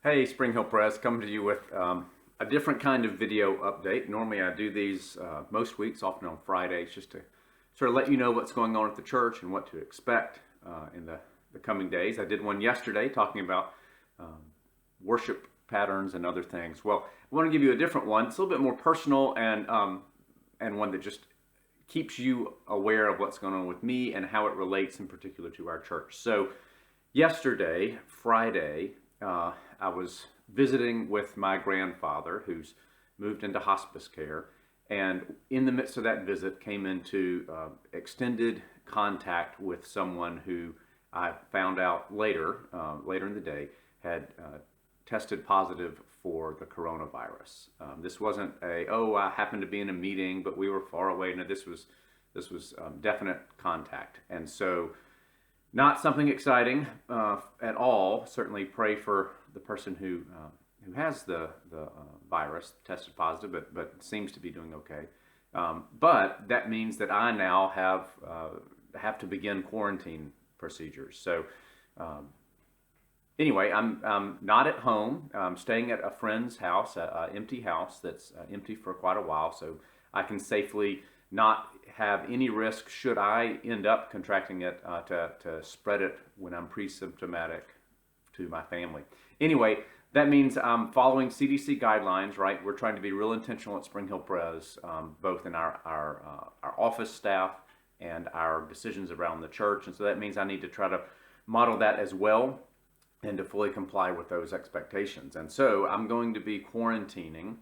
Hey, Spring Hill Press, coming to you with a different kind of video update. Normally I do these most weeks, often on Fridays, just to sort of let you know what's going on at the church and what to expect in the coming days. I did one yesterday talking about worship patterns and other things. Well, I want to give you a different one. It's a little bit more personal and one that just keeps you aware of what's going on with me and how it relates in particular to our church. So yesterday, Friday, I was visiting with my grandfather who's moved into hospice care, and in the midst of that visit came into extended contact with someone who I found out later in the day had tested positive for the coronavirus. This wasn't I happened to be in a meeting, but we were far away. No, this was definite contact, and so not something exciting at all. Certainly pray for the person who has the virus, tested positive, but seems to be doing okay. But that means that I now have to begin quarantine procedures. So anyway, I'm not at home. I'm staying at a friend's house, an empty house that's empty for quite a while, so I can safely not have any risk should I end up contracting it to spread it when I'm pre-symptomatic to my family. Anyway, that means I'm following CDC guidelines, right? We're trying to be real intentional at Spring Hill Pres, both in our office staff and our decisions around the church. And so that means I need to try to model that as well and to fully comply with those expectations. And so I'm going to be quarantining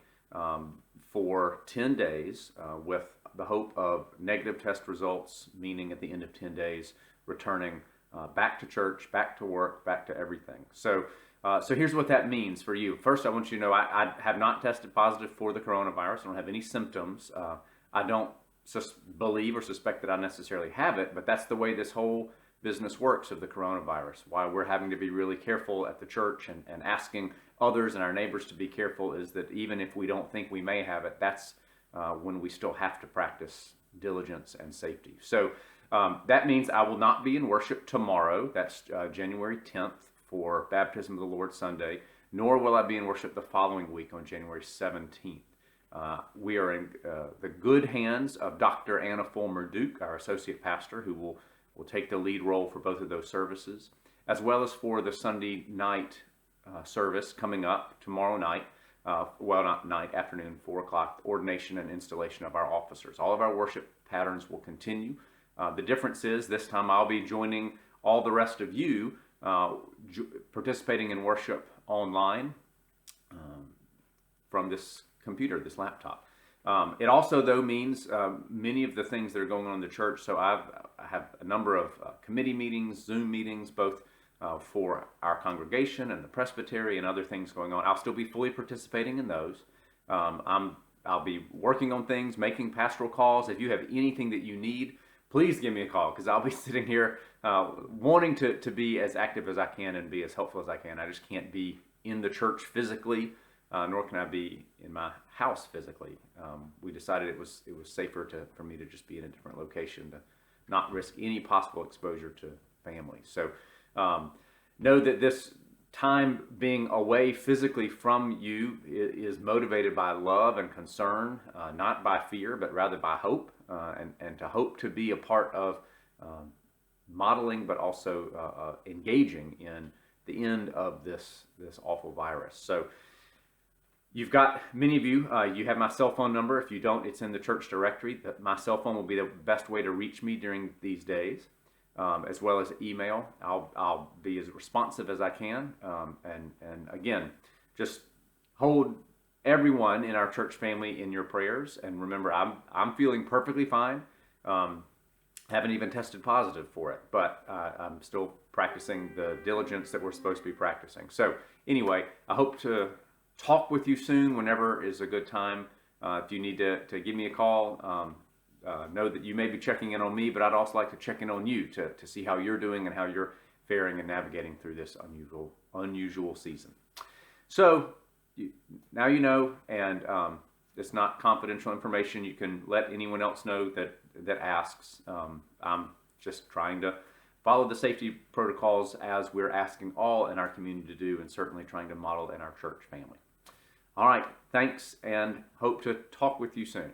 for 10 days with the hope of negative test results, meaning at the end of 10 days, returning back to church, back to work, back to everything. So here's what that means for you. First, I want you to know I have not tested positive for the coronavirus. I don't have any symptoms. I don't believe or suspect that I necessarily have it, but that's the way this whole business works of the coronavirus. Why we're having to be really careful at the church and asking others and our neighbors to be careful is that even if we don't think we may have it, that's when we still have to practice diligence and safety. So that means I will not be in worship tomorrow. That's January 10th for Baptism of the Lord Sunday, nor will I be in worship the following week on January 17th. We are in the good hands of Dr. Anna Fulmer-Duke, our associate pastor, who will take the lead role for both of those services, as well as for the Sunday night service coming up tomorrow night. Not night, afternoon, 4 o'clock, ordination and installation of our officers. All of our worship patterns will continue. The difference is this time I'll be joining all the rest of you participating in worship online from this computer, this laptop. It also, though, means many of the things that are going on in the church. So I have a number of committee meetings, Zoom meetings, both for our congregation and the presbytery and other things going on. I'll still be fully participating in those. I'll be working on things, making pastoral calls. If you have anything that you need, please give me a call, because I'll be sitting here wanting to be as active as I can and be as helpful as I can. I just can't be in the church physically, nor can I be in my house physically. We decided it was safer for me to just be in a different location to not risk any possible exposure to family. So know that this time being away physically from you is motivated by love and concern, not by fear, but rather by hope, and to hope to be a part of modeling, but also engaging in the end of this awful virus. So you've got, many of you, you have my cell phone number. If you don't, it's in the church directory. My cell phone will be the best way to reach me during these days, as well as email. I'll be as responsive as I can. And again, just hold everyone in our church family in your prayers. And remember, I'm feeling perfectly fine. Haven't even tested positive for it, but I'm still practicing the diligence that we're supposed to be practicing. So anyway, I hope to talk with you soon whenever is a good time. If you need to give me a call, know that you may be checking in on me, but I'd also like to check in on you to see how you're doing and how you're faring and navigating through this unusual season. So now you know, and it's not confidential information. You can let anyone else know that asks. I'm just trying to follow the safety protocols as we're asking all in our community to do, and certainly trying to model in our church family. All right, thanks, and hope to talk with you soon.